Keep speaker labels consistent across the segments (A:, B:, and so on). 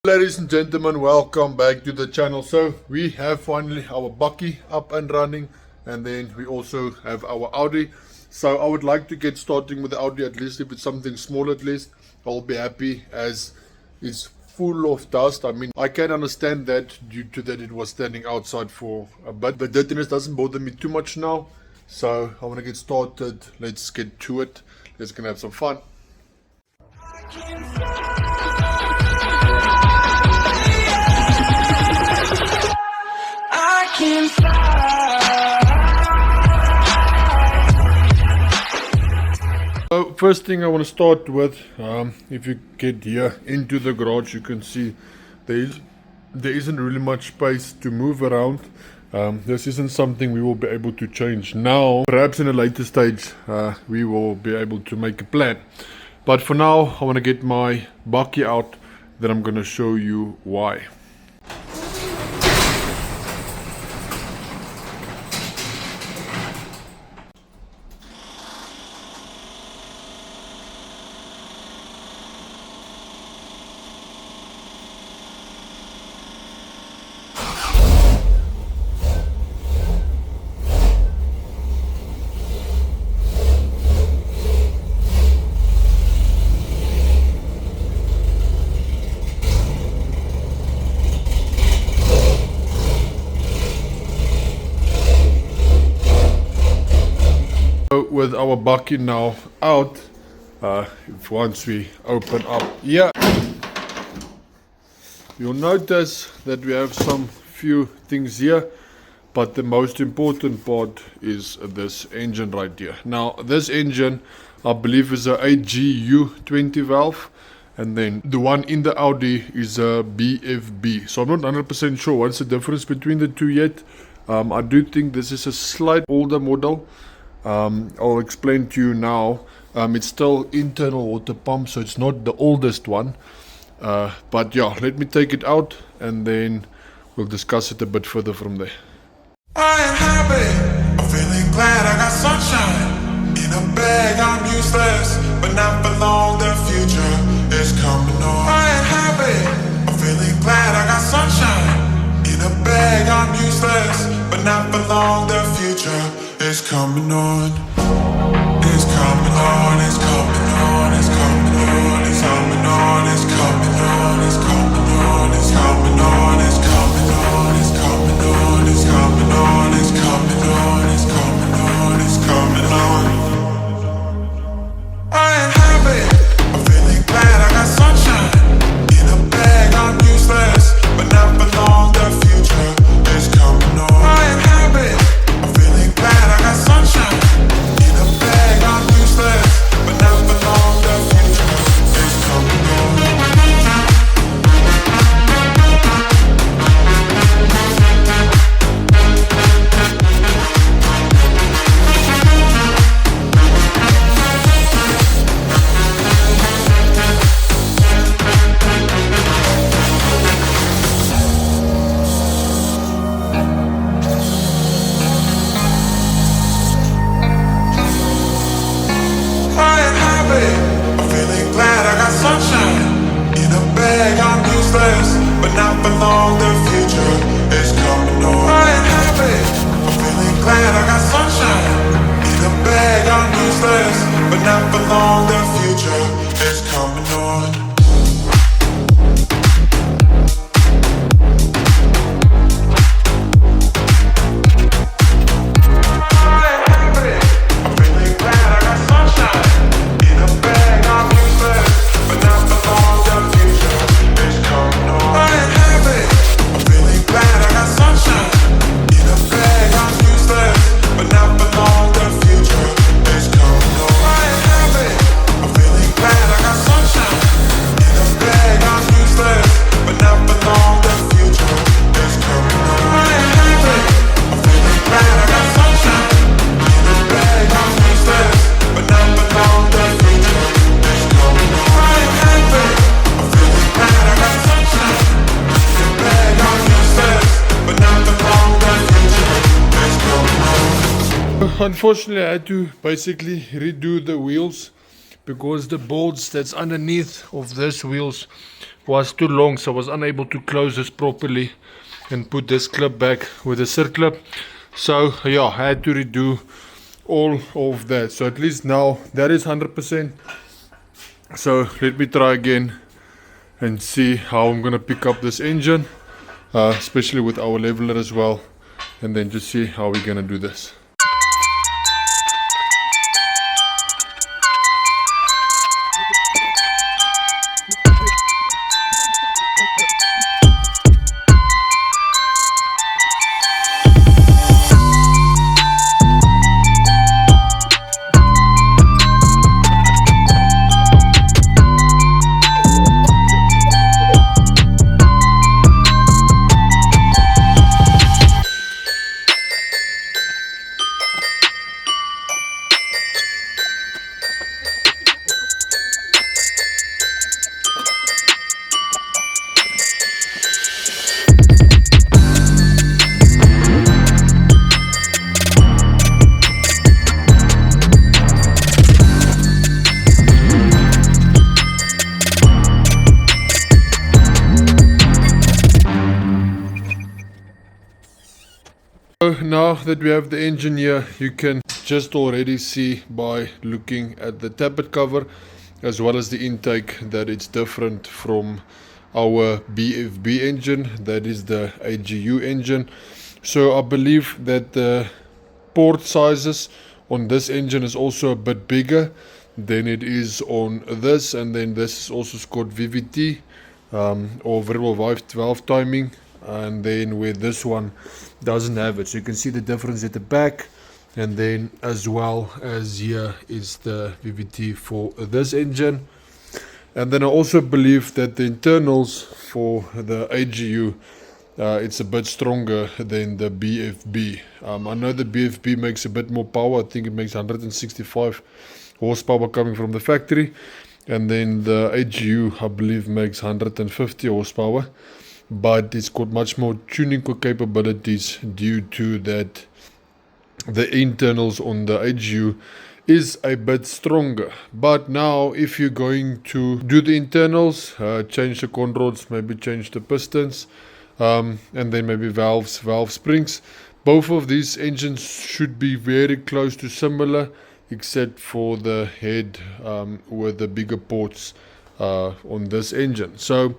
A: Ladies and gentlemen, welcome back to the channel. So we have finally our Bucky up and running, and then we also have our Audi. So I would like to get starting with the Audi, at least if it's something small. At least I'll be happy, as it's full of dust. I mean, I can understand that due to that it was standing outside for a bit. The dirtiness doesn't bother me too much now, so I want to get started. Let's get to it. Let's gonna have some fun. So first thing I want to start with, if you get here into the garage, you can see there isn't really much space to move around. This isn't something we will be able to change now. Perhaps in a later stage we will be able to make a plan. But for now I want to get my Bucky out, then I'm going to show you why. With our Bucky now out, once we open up here, you'll notice that we have some few things here, but the most important part is this engine right here. Now this engine, I believe, is a AGU 20 valve, and then the one in the Audi is a BFB. So I'm not 100% sure what's the difference between the two yet. I do think this is a slight older model. I'll explain to you now. It's still internal water pump, so it's not the oldest one, but yeah, let me take it out and then we'll discuss it a bit further from there.
B: I am happy, I'm feeling glad I got sunshine in a bag. I'm useless, but not for long, the future is coming on. I am happy, I'm feeling glad I got sunshine in a bag. I'm useless, but not for long, the future it's coming on, it's coming on, it's coming on, it's coming on, it's coming on, it's coming on, it's coming on, it's coming on, it's coming on, it's coming on, it's coming on, it's coming on, it's coming on, it's coming on. I am happy, I'm feeling glad I got sunshine in a bag. I'm useless, but not for long, the future is coming on. I am happy, glad I got sunshine in a bag. I'm useless, but not for long, the future is coming on. I'm feeling glad I got sunshine in a bag. I'm useless, but not for long, the future is coming on. I am happy, I'm feeling glad I got sunshine in a bag. I'm useless, but not for long, the future is coming on.
A: Unfortunately, I had to basically redo the wheels because the bolts that's underneath of this wheels was too long, so I was unable to close this properly and put this clip back with a circlip. So yeah, I had to redo all of that. So at least now that is 100%. So let me try again and see how I'm gonna pick up this engine, especially with our leveler as well, and then just see how we're gonna do this. So now that we have the engine here, you can just already see by looking at the tappet cover as well as the intake that it's different from our BFB engine, that is the AGU engine. So I believe that the port sizes on this engine is also a bit bigger than it is on this, and then this is also called VVT or variable valve timing, and then where this one doesn't have it. So you can see the difference at the back, and then as well as here is the VVT for this engine. And then I also believe that the internals for the AGU, it's a bit stronger than the BFB. I know the BFB makes a bit more power. I think it makes 165 horsepower coming from the factory, and then the AGU I believe makes 150 horsepower, but it's got much more tuning capabilities due to that the internals on the AGU is a bit stronger. But now if you're going to do the internals, change the conrods, maybe change the pistons, and then maybe valve springs, both of these engines should be very close to similar, except for the head with the bigger ports on this engine. So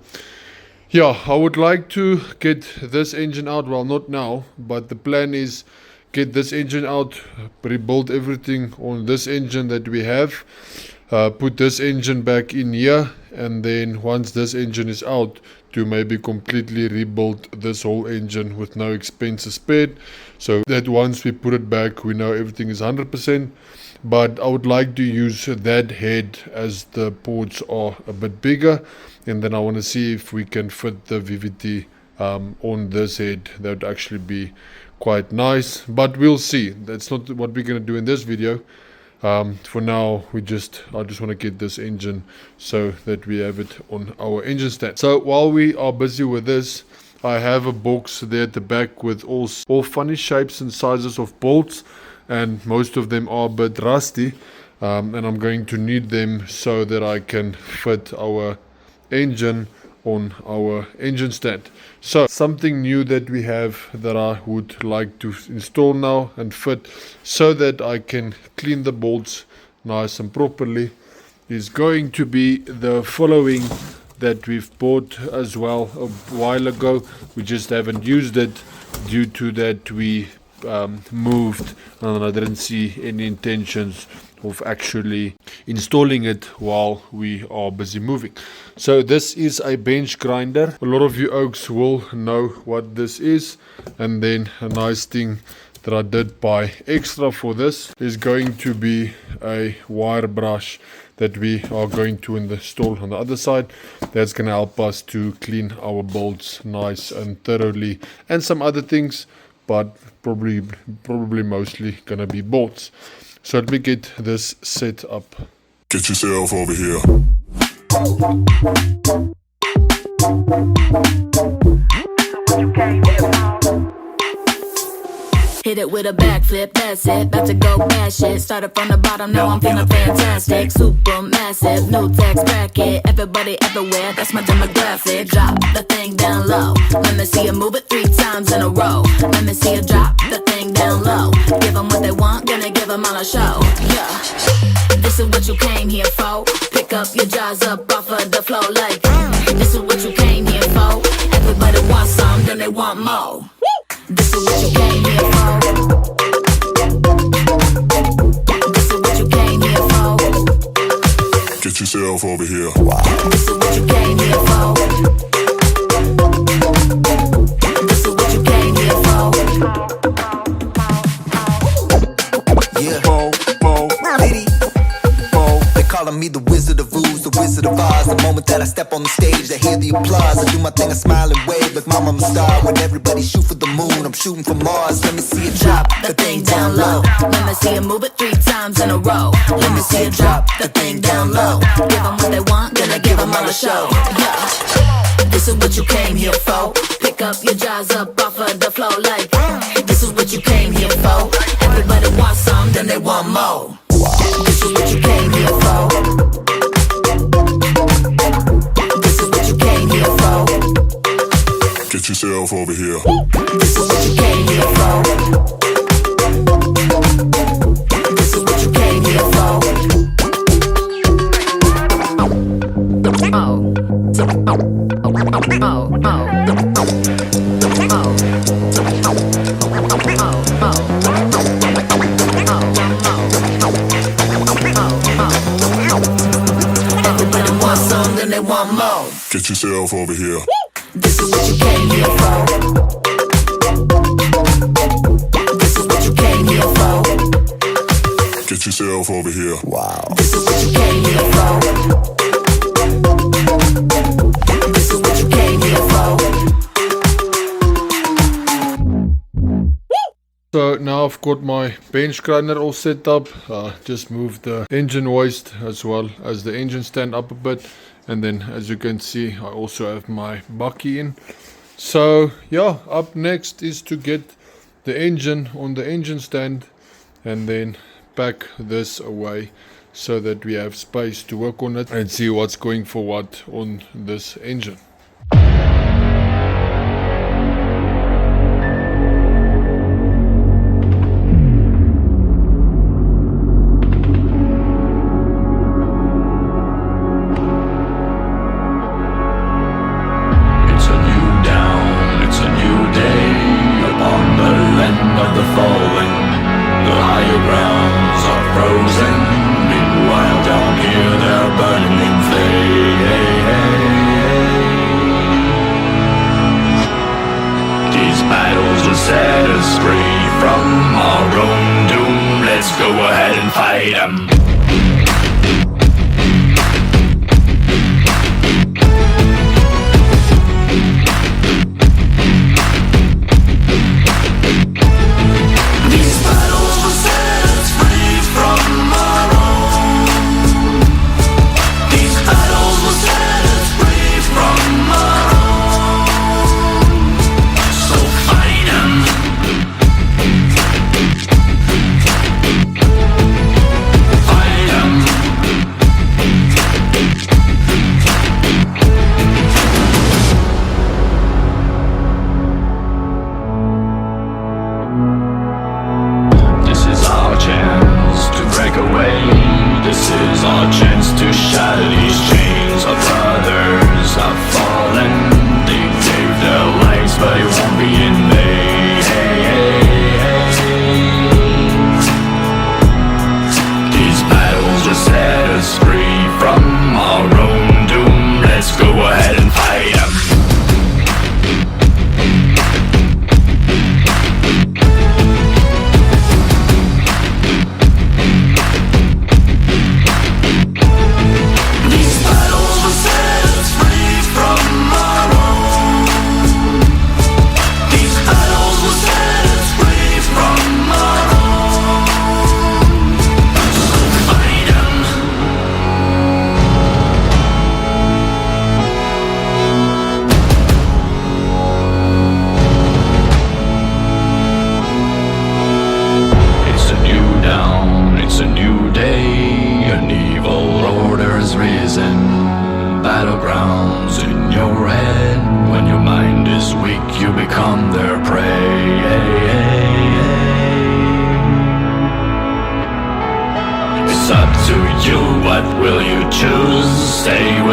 A: yeah, I would like to get this engine out, well not now, but the plan is get this engine out, rebuild everything on this engine that we have, put this engine back in here, and then once this engine is out, to maybe completely rebuild this whole engine with no expenses spared, so that once we put it back we know everything is 100%. But I would like to use that head as the ports are a bit bigger, and then I want to see if we can fit the VVT on this head. That would actually be quite nice, but we'll see. That's not what we're going to do in this video. For now I just want to get this engine so that we have it on our engine stand. So while we are busy with this, I have a box there at the back with all funny shapes and sizes of bolts, and most of them are a bit rusty, and I'm going to need them so that I can fit our engine on our engine stand. So something new that we have that I would like to install now and fit so that I can clean the bolts nice and properly is going to be the following that we've bought as well a while ago. We just haven't used it due to that we moved, and I didn't see any intentions of actually installing it while we are busy moving. So this is a bench grinder. A lot of you oaks will know what this is, and then a nice thing that I did buy extra for this is going to be a wire brush that we are going to install on the other side. That's going to help us to clean our bolts nice and thoroughly, and some other things, but probably mostly gonna be bolts. So let me get this set up.
B: Get yourself over here.
C: Hit it with a backflip, that's it. About to go bash it. Started from the bottom, now I'm feeling fantastic. Super massive, new tax bracket. Everybody everywhere, that's my demographic. Drop the thing down low. Let me see you move it 3 times in a row. Let me see you drop the thing down low. Give them what they want, gonna give them all a show. Yeah, this is what you came here for. Pick up your jaws up off of the floor like this is what you came here for. Everybody wants some, then they want more. This is what you came here for. This is what you came here for.
B: Get yourself over here.
C: This is what you came here for. This is what you came here for.
D: Yeah, Liddy. They calling me the Wizard of Ooze, the Wizard of Oz. The moment that I step on the stage, they hear the applause. I do my thing, I smile and wave like Mama, I'm a star. When everybody shoot for the moon, I'm shooting for Mars. Let me see you drop
C: The thing down low. Let me see you move it 3 times in a row. Let me see you drop the thing down low. Give them what they want, gonna give them all a show. Yeah, this is what you came here for. Pick up your jaws up off of the floor like this is what you came here for. Everybody wants some, then they want more. This is what you came here for. This is what you came here for.
B: Get yourself over here.
C: This is what you came here for. This is what you came here for. Everybody wants some, then they want more.
B: Get yourself over here.
C: This is what you came here for. This is what you came here for.
B: Get yourself over here.
C: This is what you came here for. This is what you came here for.
A: So now I've got my bench grinder all set up. Just moved the engine hoist as well as the engine stand up a bit. And then as you can see, I also have my bucky in. So yeah, up next is to get the engine on the engine stand and then pack this away so that we have space to work on it and see what's going for what on this engine.
E: Set us free from our own doom. Let's go ahead and fight 'em. These battles will set us free from our own. These battles will set us free from our own. So fight 'em. Fight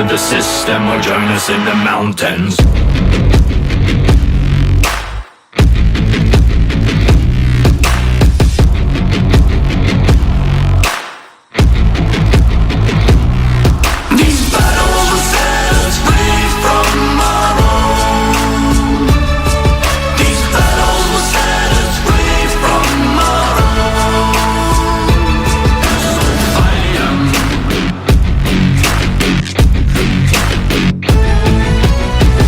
E: the system or join us in the mountains. These battles will set us free from our own. These battles will set us free from our own. So fight 'em.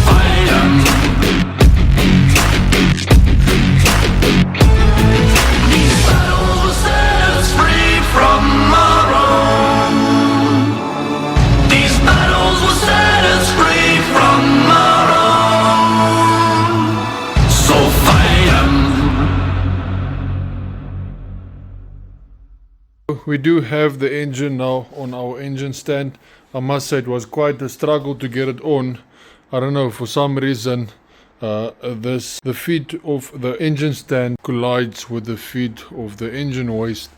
E: Fight 'em. These battles will set us free from our own. These battles will set us free from our own. So fight 'em.
A: We do have the engine now on our engine stand. I must say it was quite a struggle to get it on. I don't know, for some reason the feet of the engine stand collides with the feet of the engine hoist,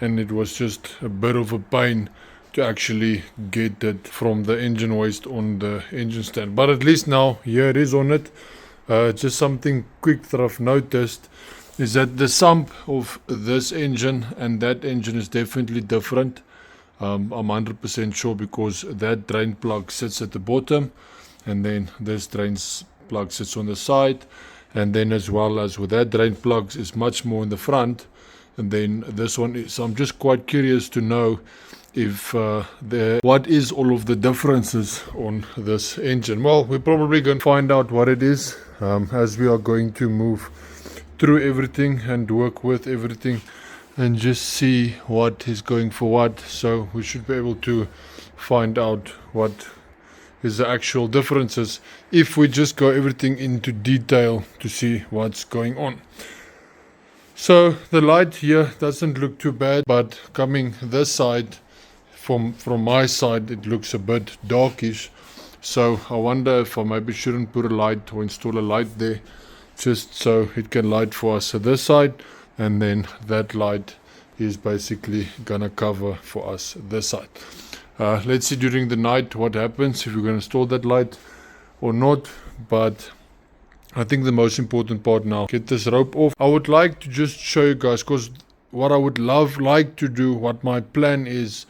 A: and it was just a bit of a pain to actually get it from the engine hoist on the engine stand. But at least now here it is on it. Just something quick that I've noticed is that the sump of this engine and that engine is definitely different. I'm 100% sure, because that drain plug sits at the bottom, and then this drain plug sits on the side, and then as well as with that drain plug is much more in the front, and then this one is. So I'm just quite curious to know if what is all of the differences on this engine. Well, we're probably going to find out what it is as we are going to move through everything and work with everything and just see what is going for what. So we should be able to find out what is the actual differences if we just go everything into detail to see what's going on. So the light here doesn't look too bad, but coming this side, from my side, it looks a bit darkish. So I wonder if I maybe shouldn't put a light or install a light there, just so it can light for us at this side, and then that light is basically gonna cover for us this side. Let's see during the night what happens, if we're gonna install that light or not. But I think the most important part now, get this rope off. I would like to just show you guys, because what I would like to do, what my plan is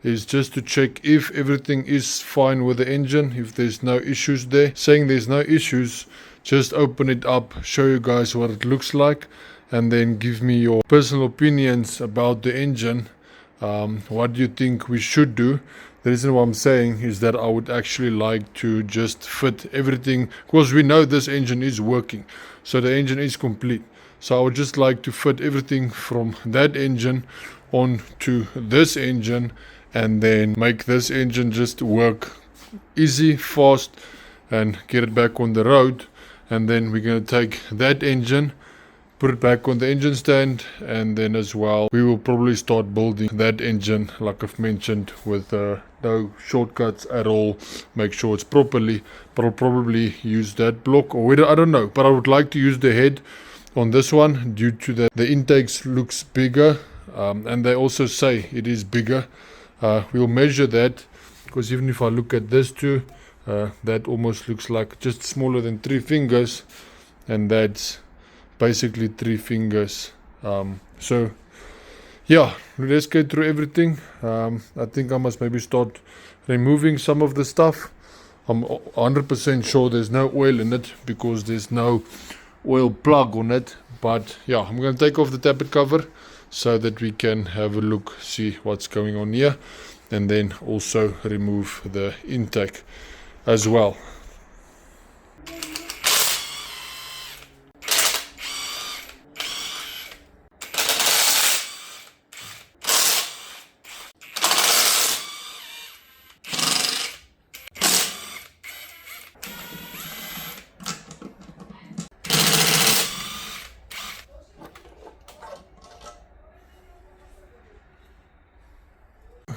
A: just to check if everything is fine with the engine, if there's no issues there. Saying there's no issues, just open it up, show you guys what it looks like, and then give me your personal opinions about the engine. What do you think we should do? The reason why I'm saying is that I would actually like to just fit everything, because we know this engine is working, so the engine is complete. So I would just like to fit everything from that engine onto this engine, and then make this engine just work easy, fast, and get it back on the road. And then we're going to take that engine, put it back on the engine stand, and then as well we will probably start building that engine like I've mentioned, with no shortcuts at all. Make sure it's properly, but I'll probably use that block, or I don't know, but I would like to use the head on this one due to the intakes looks bigger, and they also say it is bigger. We'll measure that, because even if I look at this too, that almost looks like just smaller than 3 fingers, and that's basically 3 fingers. So yeah, let's go through everything. I think I must maybe start removing some of the stuff. I'm 100% sure there's no oil in it, because there's no oil plug on it. But yeah, I'm going to take off the tappet cover so that we can have a look, see what's going on here, and then also remove the intake as well.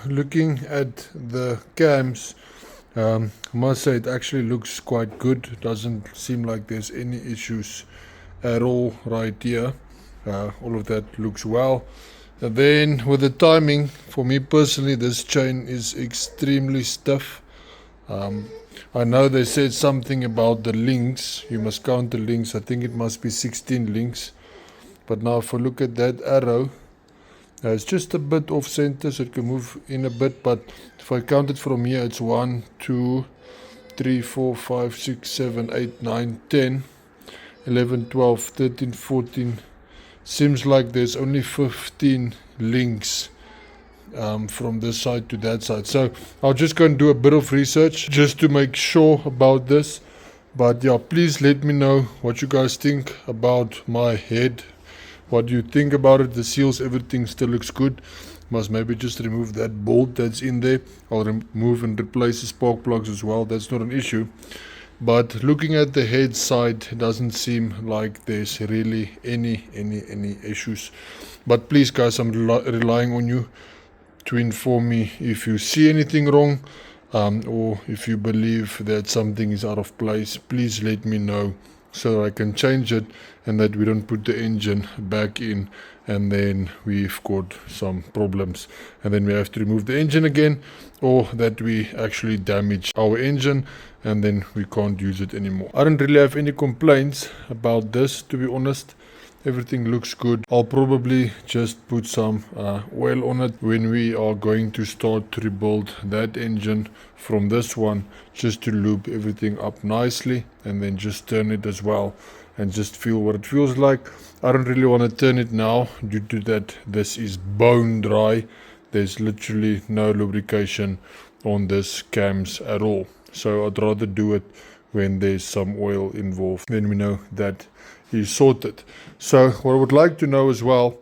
A: Looking at the cams, I must say it actually looks quite good. It doesn't seem like there's any issues at all right here. All of that looks well. And then with the timing, for me personally, this chain is extremely stiff. I know they said something about the links. You must count the links. I think it must be 16 links. But now if I look at that arrow, it's just a bit off center, so it can move in a bit. But if I count it from here, it's 1, 2, 3, 4, 5, 6, 7, 8, 9, 10, 11, 12, 13, 14. Seems like there's only 15 links from this side to that side. So I'll just go and do a bit of research just to make sure about this. But yeah, please let me know what you guys think about my head. What do you think about it? The seals, everything still looks good. Must maybe just remove that bolt that's in there. I'll remove and replace the spark plugs as well. That's not an issue. But looking at the head side, it doesn't seem like there's really any issues. But please guys, I'm relying on you to inform me if you see anything wrong, or if you believe that something is out of place. Please let me know so that I can change it, and that we don't put the engine back in and then we've got some problems and then we have to remove the engine again, or that we actually damage our engine and then we can't use it anymore. I don't really have any complaints about this, to be honest. Everything looks good. I'll probably just put some oil on it when we are going to start to rebuild that engine from this one, just to lube everything up nicely, and then just turn it as well and just feel what it feels like. I don't really want to turn it now due to that this is bone dry. There's literally no lubrication on this cams at all. So I'd rather do it when there's some oil involved. Then we know that is sorted. So what I would like to know as well,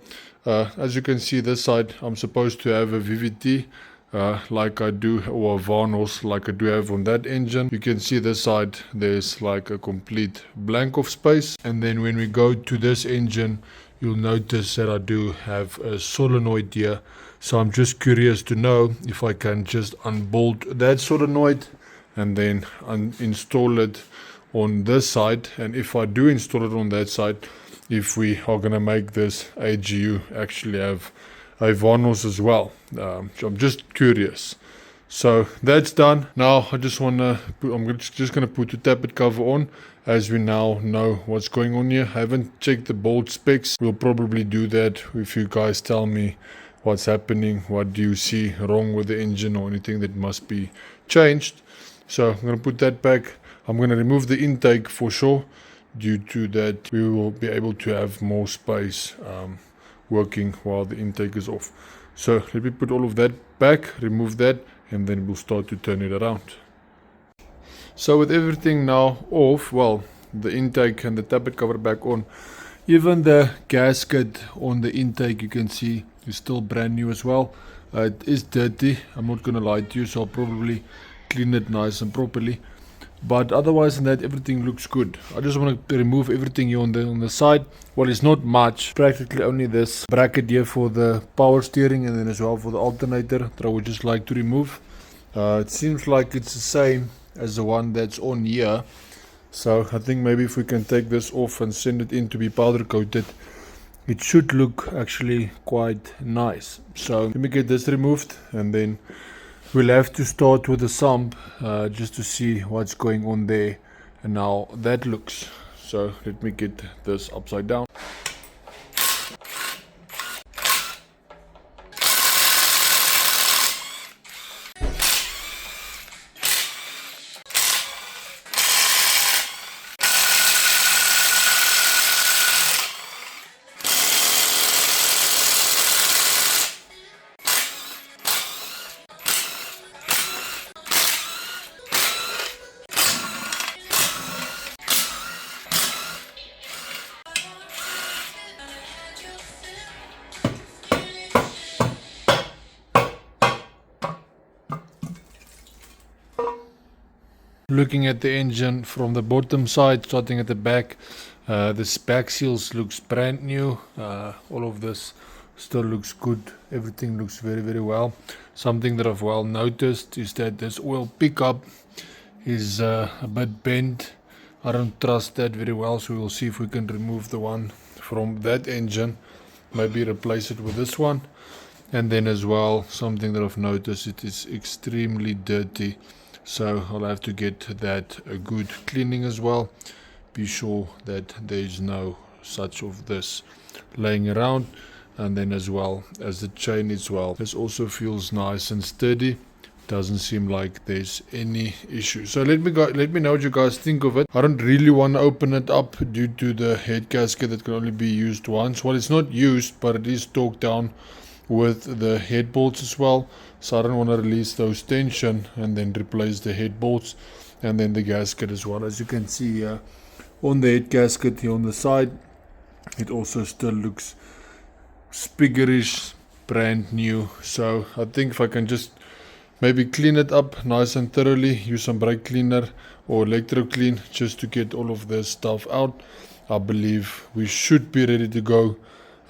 A: as you can see this side, I'm supposed to have a VVT like I do, or a Vanos like I do have on that engine. You can see this side, there's like a complete blank of space. And then when we go to this engine, you'll notice that I do have a solenoid here. So I'm just curious to know if I can just unbolt that solenoid and then install it on this side, and if I do install it on that side, if we are going to make this AGU actually have a Vanos as well. So I'm just curious. So that's done. Now I just want to I'm just going to put the tappet cover on, as we now know what's going on here. I haven't checked the bolt specs. We'll probably do that if you guys tell me what's happening, what do you see wrong with the engine or anything that must be changed. So I'm going to put that back. I'm going to remove the intake for sure, due to that we will be able to have more space working while the intake is off. So let me put all of that back, remove that, and then we'll start to turn it around. So with everything now off, well, the intake and the tappet cover back on, even the gasket on the intake you can see is still brand new as well. It is dirty, I'm not going to lie to you, so I'll probably clean it nice and properly. But otherwise than that, everything looks good. I just want to remove everything here on the side. Well, it's not much, practically only this bracket here for the power steering, and then as well for the alternator that I would just like to remove. It seems like it's the same as the one that's on here. So I think maybe if we can take this off and send it in to be powder coated, it should look actually quite nice. So let me get this removed, and then we'll have to start with the sump just to see what's going on there and how that looks. So let me get this upside down. Looking at the engine from the bottom side, starting at the back, this back seals looks brand new. All of this still looks good. Everything looks very well. Something that I've well noticed is that this oil pickup is a bit bent. I don't trust that very well, so we'll see if we can remove the one from that engine, maybe replace it with this one. And then as well, something that I've noticed, it is extremely dirty. so I'll have to get that a good cleaning as well. Be sure that there is no such of this laying around. And then as well as the chain as well, this also feels nice and sturdy. Doesn't seem like there's any issue. So let me know what you guys think of it. I don't really want to open it up due to the head gasket that can only be used once. Well, it's not used, but it is torqued down with the head bolts as well, so I don't want to release those tension and then replace the head bolts and then the gasket as well. As you can see here on the head gasket here on the side, it also still looks spiggerish, brand new. So I think if I can just maybe clean it up nice and thoroughly, use some brake cleaner or electro clean just to get all of this stuff out, I believe we should be ready to go.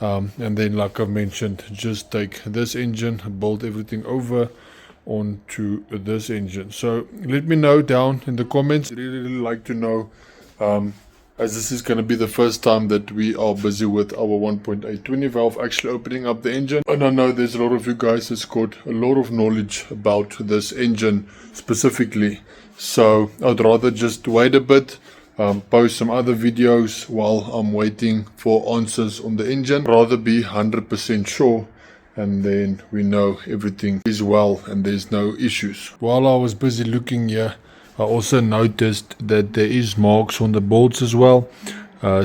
A: And then, like I mentioned, just take this engine, bolt everything over onto this engine. So let me know down in the comments. I'd really like to know, as this is going to be the first time that we are busy with our 1.8 20 valve actually opening up the engine. And I know there's a lot of you guys that's got a lot of knowledge about this engine specifically. So I'd rather just wait a bit. Post some other videos while I'm waiting for answers on the engine. Rather be 100% sure, and then we know everything is well and there's no issues. While I was busy looking here, I also noticed that there is marks on the bolts as well.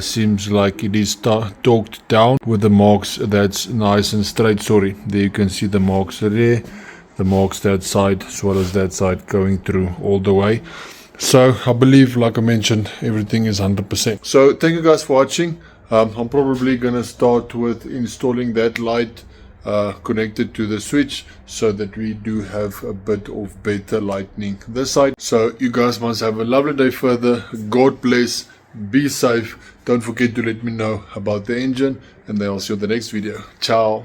A: Seems like it is torqued down with the marks that's nice and straight. Sorry, there you can see the marks there, the marks that side as well as that side going through all the way. So I believe, like I mentioned, everything is 100%. So thank you guys for watching. I'm probably gonna start with installing that light connected to the switch so that we do have a bit of better lighting this side. So you guys must have a lovely day further. God bless, be safe. Don't forget to let me know about the engine, and then I'll see you in the next video. Ciao.